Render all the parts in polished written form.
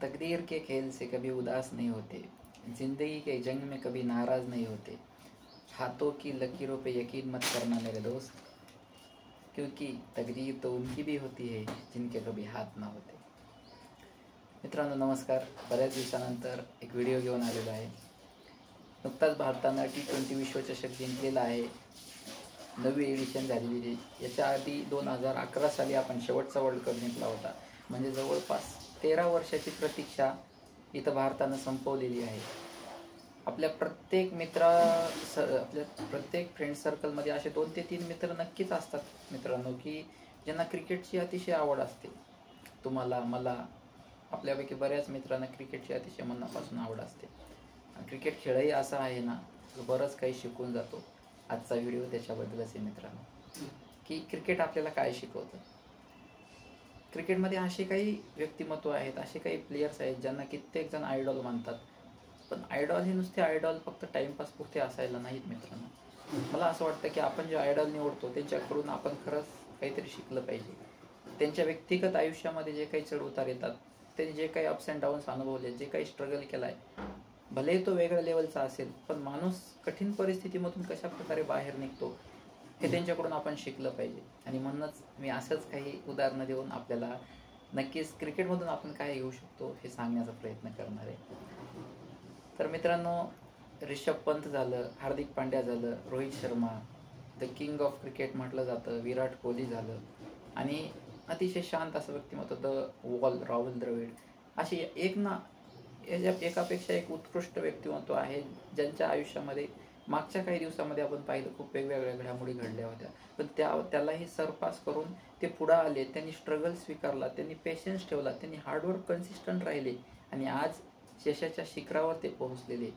तकदीर के खेल से कभी उदास नहीं होते, जिंदगी के जंग में कभी नाराज नहीं होते। हाथों की लकीरों पे यकीन मत करना मेरे दोस्त, क्योंकि तकदीर तो उनकी भी होती है जिनके कभी हात ना होते। मित्रांनो नमस्कार, बऱ्याच दिवसानंतर एक व्हिडिओ घेऊन आलेलो आहे। नुकताच भारतानं T20 विश्वचषक जिंकलेला आहे, 9वी एडिशन झालेली आहे। याच्या आधी 2011 साली आपण शेवटचा वर्ल्ड कप जिंकला होता। म्हणजे जवळपास 13 वर्षाची प्रतीक्षा इथं भारतानं संपवलेली आहे। आपल्या प्रत्येक आपल्या प्रत्येक फ्रेंड सर्कलमध्ये असे 2 ते 3 मित्र नक्कीच असतात मित्रांनो, की ज्यांना क्रिकेटची अतिशय आवड असते। तुम्हाला, मला, आपल्यापैकी बऱ्याच मित्रांना क्रिकेटची अतिशय मनापासून आवड असते। क्रिकेट खेळही असा आहे ना, जो बरंच काही शिकून जातो। आजचा व्हिडिओ त्याच्याबद्दलच आहे मित्रांनो, की क्रिकेट आपल्याला काय शिकवतं। क्रिकेटमध्ये असे काही व्यक्तिमत्व आहेत, असे काही प्लेयर्स आहेत ज्यांना कित्येक जण आयडॉल मानतात। पण आयडॉल हे नुसते आयडॉल फक्त टाइमपास पुरते असायला नाहीत मित्रांनो। मला असं वाटतं की आपण जे आयडॉल निवडतो त्यांच्याकडून आपण खरंच काहीतरी शिकलं पाहिजे। त्यांच्या व्यक्तिगत आयुष्यामध्ये जे काही चढ-उतार येतात, त्यांनी जे काही अप्स अँड डाऊन्स अनुभवले, जे काही स्ट्रगल केलाय, भलेही तो वेगळ्या लेवलचा असेल, पण माणूस कठीण परिस्थितीमधून कशा प्रकारे बाहेर निघतो हे त्यांच्याकडून आपण शिकलं पाहिजे। आणि म्हणूनच मी असंच काही उदाहरणं देऊन आपल्याला नक्कीच क्रिकेटमधून आपण काय घेऊ शकतो हे सांगण्याचा प्रयत्न करणार आहे। तर मित्रांनो, ऋषभ पंत झालं, हार्दिक पांड्या झालं, Rohit Sharma, the king of cricket म्हटलं जातं, विराट कोहली झालं, आणि अतिशय शांत असं व्यक्तिमत्व द वॉल राहुल द्रविड, अशी एकापेक्षा एक उत्कृष्ट व्यक्तिमत्व आहे ज्यांच्या आयुष्यामध्ये मागच्या काही दिवसामध्ये आपण पाहिलं खूप वेगवेगळ्या घडामोडी घडल्या होत्या, पण त्यालाही सरपास करून ते पुढे आले। त्यांनी स्ट्रगल स्वीकारला, त्यांनी पेशन्स ठेवला, त्यांनी हार्डवर्क कन्सिस्टंट राहिले आणि आज यशाच्या शिखरावर ते पोहोचलेले।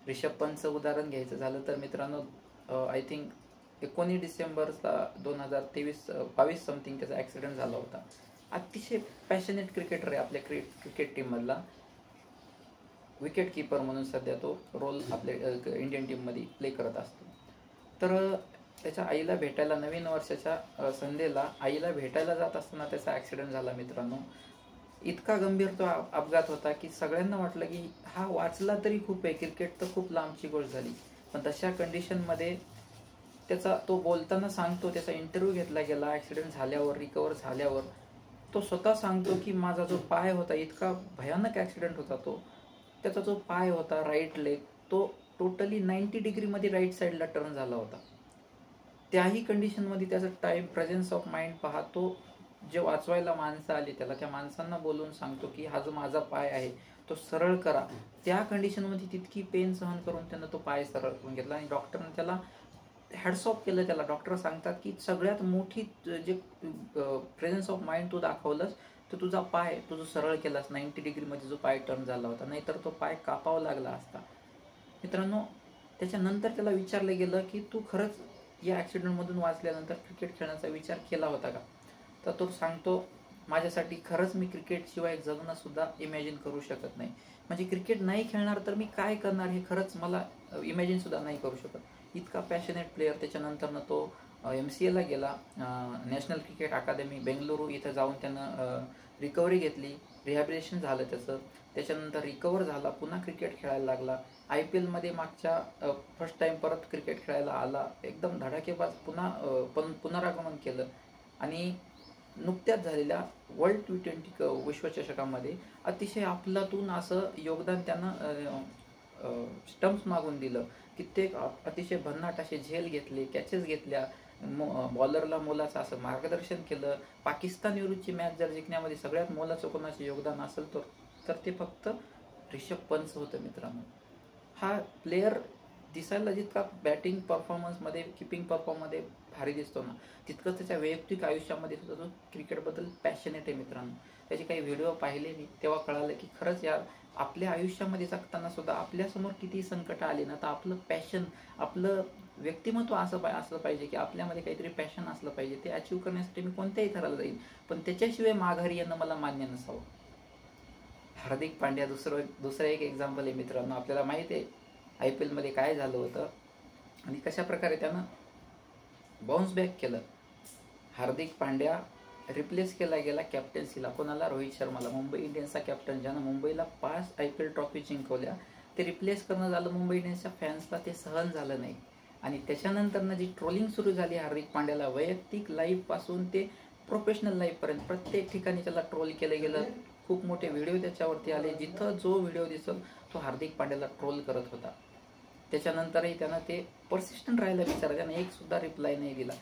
ऋषभ पंतचं उदाहरण घ्यायचं झालं तर मित्रांनो, आय थिंक 19 डिसेंबरला 2022 समथिंग त्याचा ॲक्सिडेंट झाला होता। अतिशय पॅशनेट क्रिकेटर आहे आपल्या क्रिकेट टीममधला, विकेट कीपर म्हणून सध्या तो रोल आपल्या इंडियन टीममध्ये प्ले करत असतो। तर त्याच्या आईला भेटायला, नवीन वर्षाच्या संध्येला आईला भेटायला जात असताना त्याचा ॲक्सिडेंट झाला मित्रांनो। इतका गंभीर तो अपघात होता की सगळ्यांना वाटलं की हा वाचला तरी खूप आहे, क्रिकेट तर खूप लांबची गोष्ट झाली। पण तशा कंडिशनमध्ये तो बोलताना सांगतो, त्याचा इंटरव्ह्यू घेतला गेला ॲक्सिडेंट झाल्यावर, रिकवर झाल्यावर तो स्वतः सांगतो की माझा जो पाय होता, इतका भयानक ॲक्सिडेंट होता तो, त्याचा जो पाय होता राईट लेग, तो टोटली 90 डिग्रीमध्ये राईट साईडला टर्न झाला होता। त्याही कंडिशनमध्ये त्याचा प्रेझेन्स ऑफ माइंड पाहतो, जे वाचवायला माणसं आली त्याला, त्या माणसांना बोलून सांगतो की हा जो माझा पाय आहे तो सरळ करा। त्या कंडिशनमध्ये तितकी पेन सहन करून त्यानं तो पाय सरळ करून घेतला आणि डॉक्टरने त्याला हॅट्स ऑफ केलं। त्याला डॉक्टर सांगतात की सगळ्यात मोठी जे प्रेझेन्स ऑफ माइंड तू दाखवलंस, तर तुझा पाय जो सरळ केलास, 90 डिग्रीमध्ये जो पाय टर्न झाला होता, नाहीतर तो पाय कापावा लागला असता। मित्रांनो, त्याच्यानंतर त्याला विचारलं गेलं की तू खरंच या ॲक्सिडेंटमधून वाचल्यानंतर क्रिकेट खेळण्याचा विचार केला होता का? तर तो सांगतो, माझ्यासाठी खरंच मी क्रिकेटशिवाय जगणं सुद्धा इमॅजिन करू शकत नाही। म्हणजे क्रिकेट नाही खेळणार तर मी काय करणार हे खरंच मला इमॅजिन सुद्धा नाही करू शकत। इतका पॅशनेट प्लेयर। त्याच्यानंतरनं तो MCAला गेला, नॅशनल क्रिकेट अकादमी बेंगलुरू इथं जाऊन त्यानं रिकव्हरी घेतली, रिहॅबिलिटेशन झालं त्याचं। त्याच्यानंतर रिकवर झाला, पुन्हा क्रिकेट खेळायला लागला। IPLमध्ये मागच्या फर्स्ट टाइम परत क्रिकेट खेळायला आला, एकदम धडाकेबाज पुनरागमन केलं आणि नुकत्याच झालेल्या वर्ल्ड T20 विश्वचषकामध्ये अतिशय अफलातून असं योगदान त्यानं स्टंप्स मागून दिलं। कित्येक अतिशय भन्नाट असे झेल घेतले, कॅचेस घेतल्या, बॉलरला मोलाचं असं मार्गदर्शन केलं। पाकिस्तान विरुद्धची मॅच जर जिंकण्यामध्ये सगळ्यात मोलाचं कोणाचे योगदान असेल तर ते फक्त ऋषभ पंतचं होतं मित्रांनो। हा प्लेयर दिसायला जितका बॅटिंग परफॉर्मन्समध्ये, किपिंग परफॉर्ममध्ये भारी दिसतो ना, तितकंच त्याच्या वैयक्तिक आयुष्यामध्ये सुद्धा तो क्रिकेटबद्दल पॅशनेट आहे मित्रांनो। त्याचे काही व्हिडिओ पाहिले मी, तेव्हा कळालं की खरंच यार, आपल्या आयुष्यामध्ये जगताना सुद्धा आपल्यासमोर किती संकट आली ना, तर आपलं पॅशन, आपलं व्यक्तिमत्व असलं पाहिजे की आपल्यामध्ये काहीतरी पॅशन असलं पाहिजे। ते अचीव्ह करण्यासाठी मी कोणत्याही थराला जाईल, पण त्याच्याशिवाय माघारी येणं मला मान्य नसावं। हार्दिक पांड्या दुसरं एक एक्झाम्पल आहे मित्रांनो। आपल्याला माहिती आहे IPLमध्ये काय झालं होतं आणि कशा प्रकारे त्यानं बाउन्स बॅक केलं। हार्दिक पांड्या रिप्लेस केला गेला कॅप्टन्सीला. कोणाला? रोहित शर्माला, मुंबई इंडियन्सचा कॅप्टन, ज्यानं मुंबईला 5 IPL ट्रॉफी जिंकवल्या. ते रिप्लेस करणं झालं मुंबई इंडियन्सच्या फॅन्सला ते सहन झालं नाही. आणि त्याच्यानंतर जी ट्रोलिंग सुरू झाली हार्दिक पांड्याला, वैयक्तिक लाईफपासून ते प्रोफेशनल लाईफपर्यंत प्रत्येक ठिकाणी त्याला ट्रोल केलं गेलं. खूप मोठे व्हिडिओ त्याच्यावरती आले. जिथं जो व्हिडिओ दिसल तो हार्दिक पांड्याला ट्रोल करत होता. त्याच्यानंतरही त्यानं ते पर्सिस्टंट राहायला विचारलं. त्यानं एक सुद्धा रिप्लाय नाही दिला.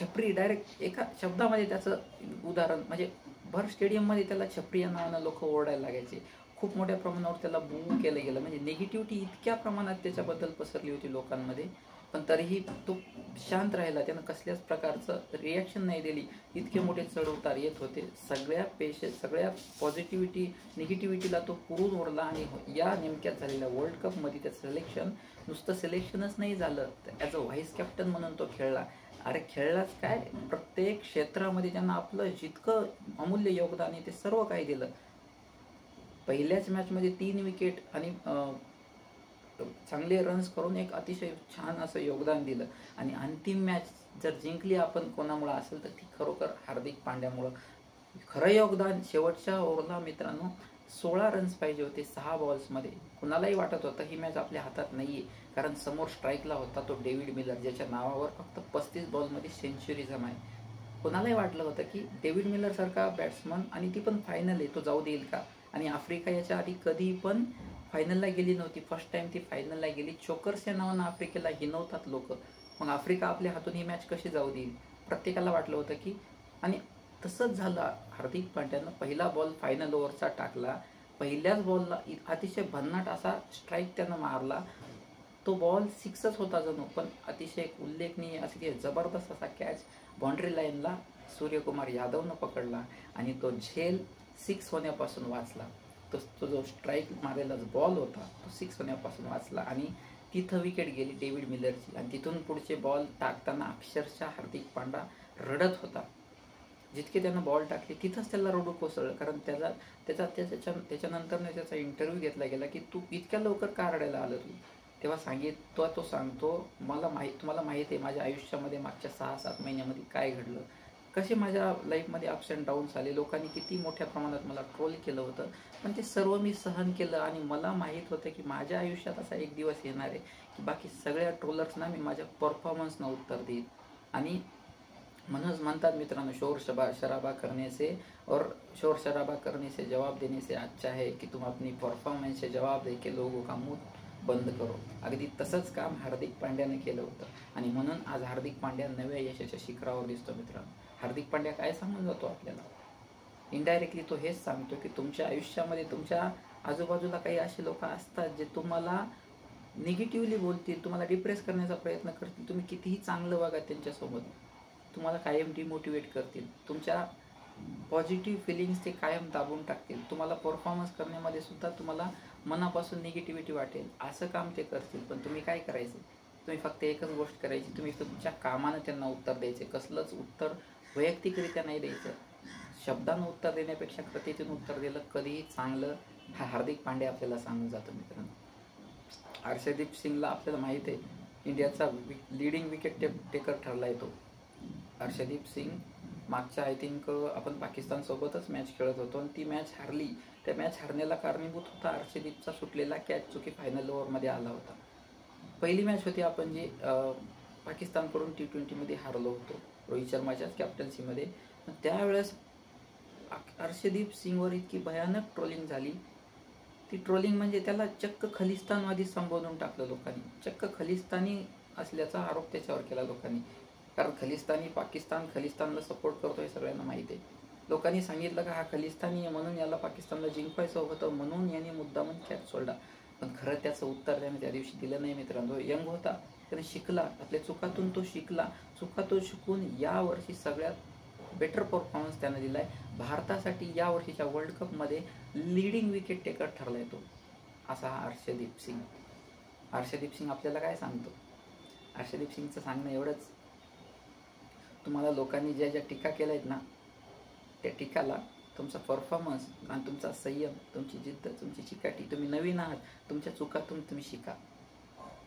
छपरी, डायरेक्ट एका शब्दामध्ये त्याचं उदाहरण म्हणजे भर स्टेडियममध्ये त्याला छपरी या नावानं लोक ओरडायला लागायचे. खूप मोठ्या प्रमाणावर त्याला बू केलं गेलं. म्हणजे निगेटिव्हिटी इतक्या प्रमाणात त्याच्याबद्दल पसरली होती लोकांमध्ये. पण तरीही तो शांत राहिला. त्यानं कसल्याच प्रकारचं रिॲक्शन नाही दिली. इतके मोठे चढउतार येत होते. सगळ्या पॉझिटिव्हिटी निगेटिव्हिटीला तो पुरून ओढला. आणि या नेमक्यात झालेल्या वर्ल्ड कपमध्ये त्याचं सिलेक्शन नुसतं सिलेक्शनच नाही झालं, तर ॲज अ व्हाईस कॅप्टन म्हणून तो खेळला. अरे खेळलाच काय, प्रत्येक क्षेत्रामध्ये त्यांना आपलं जितकं अमूल्य योगदान आहे ते सर्व काही दिलं. पहिल्याच मॅचमध्ये 3 विकेट आणि चांगले रन्स करून एक अतिशय छान असं योगदान दिलं. आणि अंतिम मॅच जर जिंकली आपण कोणामुळं असेल तर ती खरोखर हार्दिक पांड्यामुळं. खरं योगदान शेवटच्या ओव्हरला मित्रांनो 16 रन्स पाहिजे होते 6 बॉल्समध्ये. कुणालाही वाटत होतं ही मॅच आपल्या हातात नाहीये, कारण समोर स्ट्राईकला होता तो डेव्हिड मिलर, ज्याच्या नावावर फक्त 35 बॉलमध्ये सेंचुरी जमा आहे. कुणालाही वाटलं होतं की डेव्हिड मिलर सारखा बॅट्समन, आणि ती पण फायनल आहे, तो जाऊ देईल का? आणि आफ्रिका याच्या आधी कधी पण फायनलला गेली नव्हती. फर्स्ट टाइम ती फायनलला गेली. चोकर्स या नावानं आफ्रिकेला हिनवतात लोक. मग आफ्रिका आपल्या हातून ही मॅच कशी जाऊ देईल? प्रत्येकाला वाटलं होतं की, आणि तसंच झालं. हार्दिक पांड्यानं पहिला बॉल फायनल ओव्हरचा टाकला. पहिल्याच बॉलला अतिशय भन्नाट असा स्ट्राईक त्यानं मारला. तो बॉल 6च होता जणू, पण अतिशय उल्लेखनीय असे जबरदस्त असा कॅच बाउंड्री लाईनला सूर्यकुमार यादवनं पकडला. आणि तो झेल 6 होण्यापासून वाचला. तो जो स्ट्राईक मारलेला बॉल होता तो 6 होण्यापासून वाचला. आणि तिथं विकेट गेली डेव्हिड मिलरची. आणि तिथून पुढचे बॉल टाकताना अक्षरशः हार्दिक पांड्या रडत होता. जितके त्यानं बॉल टाकले तिथंच त्याला रडू कोसळलं. कारण त्याच्यानंतरनं त्याचा इंटरव्ह्यू घेतला गेला की तू इतक्या लवकर का रडायला आलं तू? तेव्हा तो सांगतो, तुम्हाला माहीत आहे माझ्या आयुष्यामध्ये मागच्या 6-7 महिन्यामध्ये काय घडलं, कसे माझ्या लाईफमध्ये अप्स अँड डाऊन्स आले, लोकांनी किती मोठ्या प्रमाणात मला ट्रोल केलं होतं, पण ते सर्व मी सहन केलं. आणि मला माहीत होतं की माझ्या आयुष्यात असा एक दिवस येणार आहे की बाकी सगळ्या ट्रोलर्सना मी माझ्या परफॉर्मन्सनं उत्तर देईन. आणि म्हणूनच म्हणतात मित्रांनो, शराबा करने से जवाब देने से अच्छा है कि तुम अपनी परफॉर्मन्स से जवाब दे के लोगों का मुंह बंद करो. अगदी तसंच काम हार्दिक पांड्याने केलं होतं. आणि म्हणून आज हार्दिक पांड्या नव्या यशाच्या शिखरावर दिसतो. मित्रांनो, हार्दिक पांड्या काय सांगून जातो आपल्याला? इनडायरेक्टली तो हेच सांगतो की तुमच्या आयुष्यामध्ये तुमच्या आजूबाजूला काही असे लोक असतात जे तुम्हाला निगेटिव्हली बोलतील, तुम्हाला डिप्रेस करण्याचा प्रयत्न करतील. तुम्ही कितीही चांगलं वागा त्यांच्यासोबत, तुम्हाला कायम डिमोटिवेट करतील. तुमच्या पॉझिटिव्ह फिलिंग्स ते कायम दाबून टाकतील. तुम्हाला परफॉर्मन्स करण्यामध्ये सुद्धा तुम्हाला मनापासून निगेटिव्हिटी वाटेल, असं काम ते करतील. पण तुम्ही काय करायचं? तुम्ही फक्त एकच गोष्ट करायची, तुम्ही तुमच्या कामानं त्यांना उत्तर द्यायचे. कसलंच उत्तर वैयक्तिकरित्या नाही द्यायचं. शब्दानं उत्तर देण्यापेक्षा कृतीतून उत्तर दिलं कधीही चांगलं. हा हार्दिक पांड्या आपल्याला सांगून जातो. मित्रांनो, हर्षदीप सिंगला आपल्याला माहीत आहे इंडियाचा लीडिंग विकेट टेकर ठरला आहे तो. हर्षदीप सिंग मागच्या आय थिंक आपण पाकिस्तानसोबतच मॅच खेळत होतो आणि ती मॅच हारली. त्या मॅच हारण्याला कारणीभूत होता हर्षदीपचा सुटलेला कॅच, जो की फायनल ओव्हरमध्ये आला होता. पहिली मॅच होती आपण जी पाकिस्तानकडून T20मध्ये हारलो होतो रोहित शर्माच्याच कॅप्टन्सीमध्ये. त्यावेळेस हर्षदीप सिंगवर इतकी भयानक ट्रोलिंग झाली. ती ट्रोलिंग म्हणजे त्याला चक्क खलिस्तानवादी संबोधून टाकलं लोकांनी. चक्क खलिस्तानी असल्याचा आरोप त्याच्यावर केला लोकांनी. कारण खलिस्तानला सपोर्ट करतो हे सगळ्यांना माहीत आहे. लोकांनी सांगितलं का हा खलिस्तानी आहे म्हणून याला पाकिस्तानला जिंकवायचं होतं, म्हणून यांनी मुद्दामून कॅच सोडला. पण खरं त्याचं उत्तर त्याने त्या दिवशी दिलं नाही. मित्रांनो, यंग होता, त्याने शिकला, आपल्या चुकातून तो शिकला. चुकातून शिकून यावर्षी सगळ्यात बेटर परफॉर्मन्स त्याने दिला आहे. भारतासाठी यावर्षीच्या वर्ल्ड कपमध्ये लीडिंग विकेट टेकर ठरला आहे तो, असा हा हर्षदीप सिंग. हर्षदीप सिंग आपल्याला काय सांगतो? हर्षदीप सिंगचं सांगणं एवढंच, तुम्हाला लोकांनी ज्या ज्या टीका केल्या आहेत ना, त्या टीकाला तुमचा परफॉर्मन्स आणि तुमचा संयम, तुमची जिद्द, तुमची चिकाटी, तुम्ही नवीन आहात, तुमच्या चुकातून तुम्ही शिका.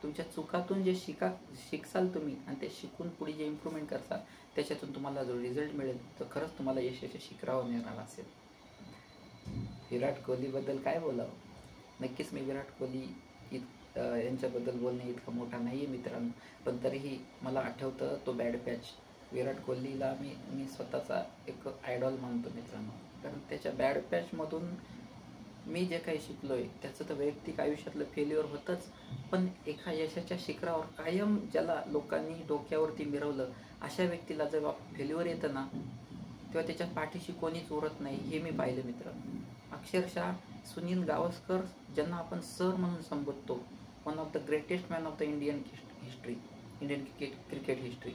तुमच्या चुकातून जे शिकसाल तुम्ही आणि ते शिकून पुढे जे इम्प्रूव्हमेंट करसाल त्याच्यातून तुम्हाला जो रिझल्ट मिळेल तो खरंच तुम्हाला यशाच्या शिखरावर नेणार असेल. विराट कोहलीबद्दल काय बोलावं. नक्कीच मी विराट कोहली यांच्याबद्दल बोलणे इतका मोठा नाही आहे मित्रांनो, पण तरीही मला आठवतं तो बॅड पॅच. विराट कोहलीला मी स्वतःचा एक आयडॉल मानतो मित्रांनो, कारण त्याच्या बॅड पॅचमधून मी जे काही शिकलो आहे त्याचं तर वैयक्तिक आयुष्यातलं फेल्युअर होतंच, पण एका यशाच्या शिखरावर कायम ज्याला लोकांनी डोक्यावरती मिरवलं अशा व्यक्तीला जेव्हा फेल्युअर येतं ना तेव्हा त्याच्या पाठीशी कोणीच उरत नाही हे मी पाहिलं मित्रांनो. अक्षरशः सुनील गावस्कर ज्यांना आपण सर म्हणून संबोधतो, one of the greatest man of the Indian cricket history,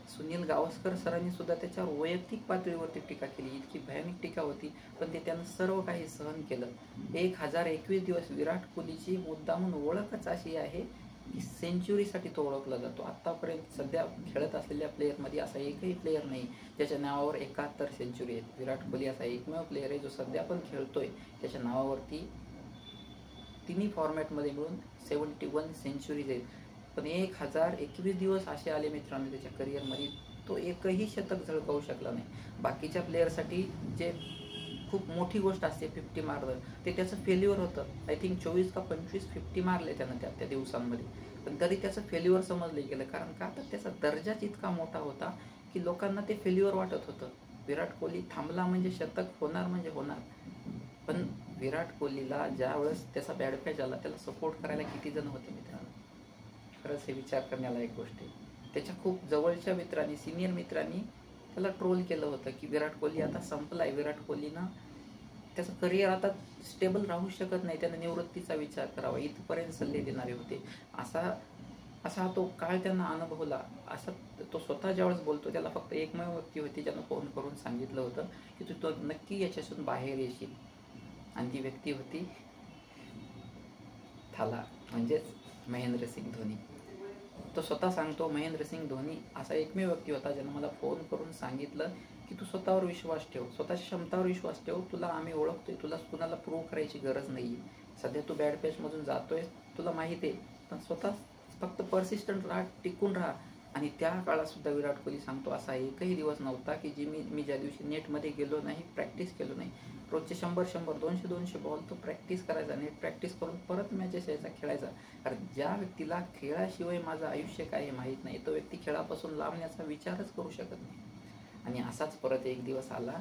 Sunil Gavaskar सरांनी सुद्धा त्याच्यावर वैयक्तिक पातळीवरती टीका केली. इतकी भयानक टीका होती, पण ते त्यानं सर्व काही सहन केलं. 1021 दिवस विराट कोहलीची मुद्दामून ओळखच अशी आहे की सेंचुरीसाठी तो ओळखला जातो. आत्तापर्यंत सध्या खेळत असलेल्या प्लेयरमध्ये असा एकही प्लेयर नाही ज्याच्या नावावर 71 सेंचुरी आहेत. विराट कोहली असा एकमेव प्लेयर आहे जो सध्या पण खेळतोय, त्याच्या नावावरती तिन्ही फॉर्मॅटमध्ये मिळून 71 सेंचुरीज आहेत. पण 1021 दिवस असे आले मित्रांनो त्याच्या करिअरमध्ये, तो एकही शतक झळकावू शकला नाही. बाकीच्या प्लेयरसाठी जे खूप मोठी गोष्ट असते 50 मारलं, ते त्याचं फेल्युअर होतं. आय थिंक 24 का 25 50 मारले त्यानं त्या दिवसांमध्ये, पण तरी त्याचं फेल्युअर समजलं गेलं. कारण का तर त्याचा दर्जाच इतका मोठा होता की लोकांना ते फेल्युअर वाटत होतं. विराट कोहली थांबला म्हणजे शतक होणार म्हणजे होणार. पण विराट कोहलीला ज्या वेळेस त्याचा बॅड पॅच आला त्याला सपोर्ट करायला किती जण होते मित्रांनो, खरंच हे विचार करण्याला एक गोष्ट आहे. त्याच्या खूप जवळच्या मित्रांनी, सिनियर मित्रांनी त्याला ट्रोल केलं होतं की विराट कोहली आता संपलाय, विराट कोहलीनं त्याचं करिअर आता स्टेबल राहू शकत नाही, त्यानं निवृत्तीचा विचार करावा, इथपर्यंत सल्ले देणारे होते. असा तो काळ त्यांना अनुभवला. असा तो स्वतः ज्यावेळेस बोलतो त्याला फक्त एकमेव व्यक्ती होती ज्यानं फोन करून सांगितलं होतं की तू तो नक्की याच्यातून बाहेर येशील, आणि ती व्यक्ती होती थाला, म्हणजेच महेंद्रसिंग धोनी. तो स्वतः सांगतो, महेंद्रसिंग धोनी असा एकमेव व्यक्ती होता ज्यानं मला फोन करून सांगितलं की तू स्वतःवर विश्वास ठेव, स्वतःच्या क्षमतावर विश्वास ठेव, तुला आम्ही ओळखतोय, तुला कुणाला प्रूव्ह करायची गरज नाही. सध्या तू बॅड पॅचमधून जातोय तुला माहिती आहे, पण स्वतः फक्त पर्सिस्टंट राहा, टिकून राहा. आणि त्या काळात सुद्धा विराट कोहली सांगतो असा एकही दिवस नव्हता की मी ज्या दिवशी नेटमध्ये गेलो नाही, प्रॅक्टिस केलो नाही. रोजचे 100 200 बॉल तो प्रॅक्टिस करायचा, नेट प्रॅक्टिस करून परत मॅचेस यायचा, खेळायचा. कारण ज्या व्यक्तीला खेळाशिवाय माझं आयुष्य काय हे माहीत नाही तो व्यक्ती खेळापासून लांबण्याचा विचारच करू शकत नाही. आणि असाच परत एक दिवस आला.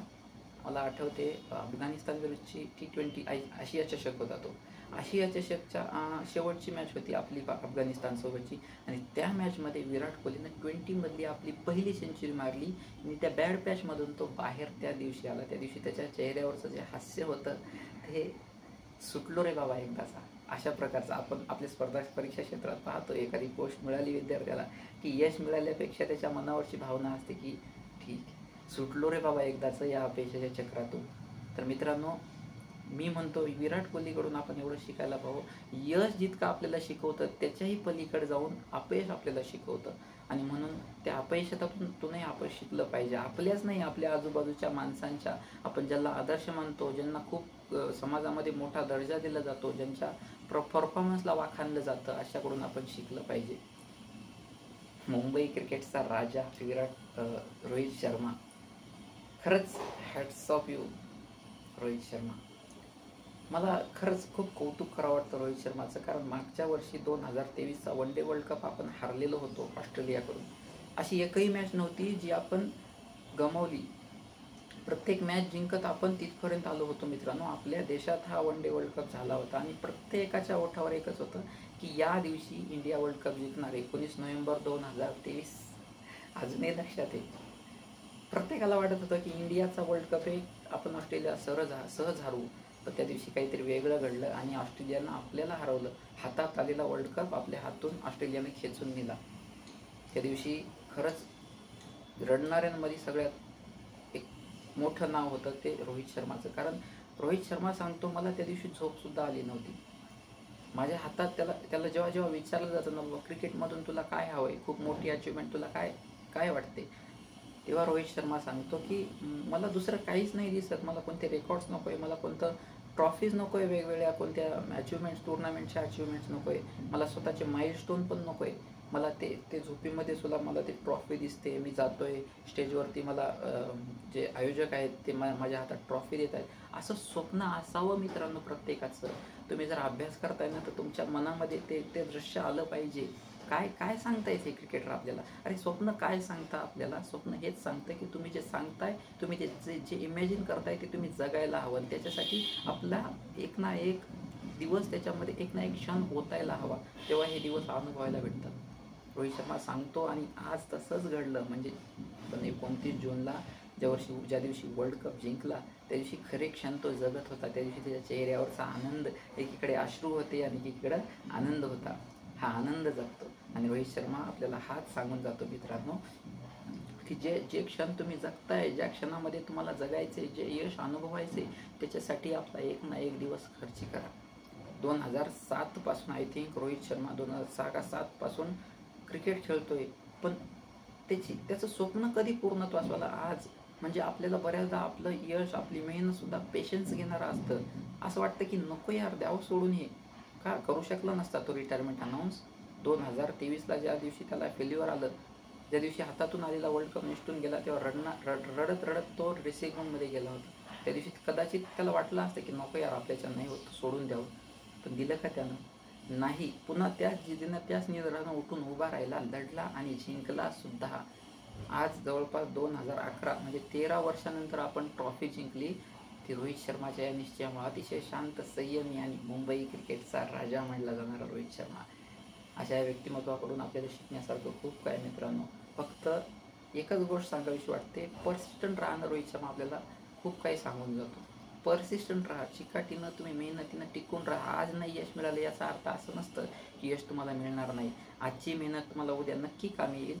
मला आठवते अफगाणिस्तान विरुद्धची T20 आशिया चषक होता तो. आशिया चषकच्या शेवटची मॅच होती आपली अफगाणिस्तानसोबतची, आणि त्या मॅचमध्ये विराट कोहलीनं 20मधली आपली पहिली सेंचुरी मारली. आणि त्या बॅड पॅचमधून तो बाहेर त्या दिवशी आला. त्या दिवशी त्याच्या चेहऱ्यावरचं जे हास्य होतं ते सुटलो रे बाबा एकदाचा, अशा प्रकारचा आपण आपल्या स्पर्धा परीक्षा क्षेत्रात पाहतो. एखादी पोस्ट मिळाली विद्यार्थ्याला की यश मिळाल्यापेक्षा त्याच्या मनावरची भावना असते की ठीक सुटलो रे बाबा एकदाचं या अपयशाच्या चक्रातून. तर मित्रांनो, मी म्हणतो विराट कोहलीकडून आपण एवढं शिकायला पाहू. यश जितकं आपल्याला शिकवतं त्याच्याही पलीकडे जाऊन अपयश आपल्याला शिकवतं, आणि म्हणून त्या अपयशातूनही आपण शिकलं पाहिजे. आपल्याच नाही, आपल्या आजूबाजूच्या माणसांच्या, आपण ज्यांना आदर्श मानतो, ज्यांना खूप समाजामध्ये मोठा दर्जा दिला जातो, ज्यांच्या परफॉर्मन्सला वाखाणलं जातं, अशाकडून आपण शिकलं पाहिजे. मुंबई क्रिकेटचा राजा रोहित शर्मा, खरंच hats off you Rohit Sharma. मला खरंच खूप कौतुक करावं वाटतं रोहित शर्माचं, कारण मागच्या वर्षी 2023चा वन डे वर्ल्ड कप आपण हारलेलो होतो ऑस्ट्रेलियाकडून. अशी एकही मॅच नव्हती जी आपण गमावली. प्रत्येक मॅच जिंकत आपण तिथपर्यंत आलो होतो मित्रांनो. आपल्या देशात हा वन डे वर्ल्ड कप झाला होता आणि प्रत्येकाच्या ओठावर एकच होतं की या दिवशी इंडिया वर्ल्ड कप जिंकणार. 19 नोव्हेंबर 2023 अजूनही लक्षात आहे. प्रत्येकाला वाटत होतं की इंडियाचा वर्ल्ड कप आहे, आपण ऑस्ट्रेलिया सहज हारू. पण त्या दिवशी काहीतरी वेगळं घडलं आणि ऑस्ट्रेलियानं आपल्याला हरवलं. हातात आलेला वर्ल्ड कप आपल्या हातून ऑस्ट्रेलियाने खेचून नेला. त्या दिवशी खरंच रडणाऱ्यांमध्ये सगळ्यात एक मोठं नाव होतं ते रोहित शर्माचं. कारण रोहित शर्मा सांगतो, मला त्या दिवशी झोपसुद्धा आली नव्हती. माझ्या हातात त्याला जेव्हा विचारलं जातं ना, क्रिकेटमधून तुला काय हवं आहे, खूप मोठी अचिव्हमेंट तुला काय वाटते, तेव्हा रोहित शर्मा सांगतो की मला दुसरं काहीच नाही दिसत, मला कोणते रेकॉर्ड्स नको आहे, मला कोणतं ट्रॉफीज नको आहे, वेगवेगळ्या कोणत्या अचिव्हमेंट्स, टुर्नामेंटच्या अचिव्हमेंट्स नको आहे, मला स्वतःचे माइलस्टोन पण नको आहे. मला ते झोपीमध्ये सुद्धा मला ते ट्रॉफी दिसते, मी जातोय स्टेजवरती, मला जे आयोजक आहेत ते माझ्या हातात ट्रॉफी देत आहेत, असं स्वप्न असावं मित्रांनो प्रत्येकाचं. तुम्ही जर अभ्यास करताय ना तर तुमच्या मनामध्ये ते दृश्य आलं पाहिजे. काय काय सांगताय ते क्रिकेटर आपल्याला? अरे स्वप्न काय सांगता आपल्याला? स्वप्न हेच सांगतं की तुम्ही जे सांगताय, तुम्ही ते जे इमॅजिन करताय ते तुम्ही जगायला हवं. त्याच्यासाठी आपला एक ना एक दिवस, त्याच्यामध्ये एक ना एक क्षण होतायला हवा, तेव्हा हे दिवस अनुभवायला भेटतात. रोहित शर्मा सांगतो आणि आज तसंच घडलं. म्हणजे 29 जूनला ज्या दिवशी वर्ल्ड कप जिंकला, त्या दिवशी खरे क्षण तो जगत होता. त्या दिवशी त्याच्या चेहऱ्यावरचा आनंद, एकीकडे अश्रू होते आणि एकीकडे आनंद होता. हा आनंद जगतो. आणि रोहित शर्मा आपल्याला हाच सांगून जातो मित्रांनो की जे क्षण तुम्ही जगताय, ज्या क्षणामध्ये तुम्हाला जगायचे, जे यश अनुभवायचे, त्याच्यासाठी आपला एक ना एक दिवस खर्ची करा. 2007 पासून आय थिंक रोहित शर्मा 2006 का 7 पासून क्रिकेट खेळतोय, पण त्याचं स्वप्न कधी पूर्णत्वास आलं आज? म्हणजे आपल्याला बऱ्याचदा आपलं यश, आपली मेहनत सुद्धा पेशन्स घेणारं असतं. असं वाटतं की नको यार, द्यावं सोडून. हे का करू शकला नसता तो रिटायरमेंट अनाऊन्स? 2023ला ज्या दिवशी त्याला फेल्युअर आलं, ज्या दिवशी हातातून आलेला वर्ल्ड कप निसटून गेला, तेव्हा रडत रडत तो ड्रेसिंग रूममध्ये गेला होता. त्या दिवशी कदाचित त्याला वाटलं असतं की नको यार, आपल्याच्या नाही होत, सोडून द्यावं. पण दिलं का त्यानं? नाही. पुन्हा त्याच जिद्दीनं, त्याच निर्धारानं उठून उभा राहिला, लढला आणि जिंकला सुद्धा. आज जवळपास 2011 म्हणजे 13 वर्षानंतर आपण ट्रॉफी जिंकली. ती रोहित शर्माच्या या निश्चयामुळे. अतिशय शांत, संयमी आणि मुंबई क्रिकेटचा राजा मानला जाणारा रोहित शर्मा. अशा या व्यक्तिमत्वाकडून आपल्याला शिकण्यासारखं खूप काय मित्रांनो. फक्त एकच गोष्ट सांगावीशी वाटते, पर्सिस्टंट राहणं रोहित शर्मा आपल्याला खूप काही सांगून जातो. पर्सिस्टंट राहा, चिकाटीनं तुम्ही मेहनतीनं टिकून राहा. आज नाही यश मिळालं याचा अर्थ असं नसतं की यश तुम्हाला मिळणार नाही. आजची मेहनत तुम्हाला उद्या नक्की कामी येईल.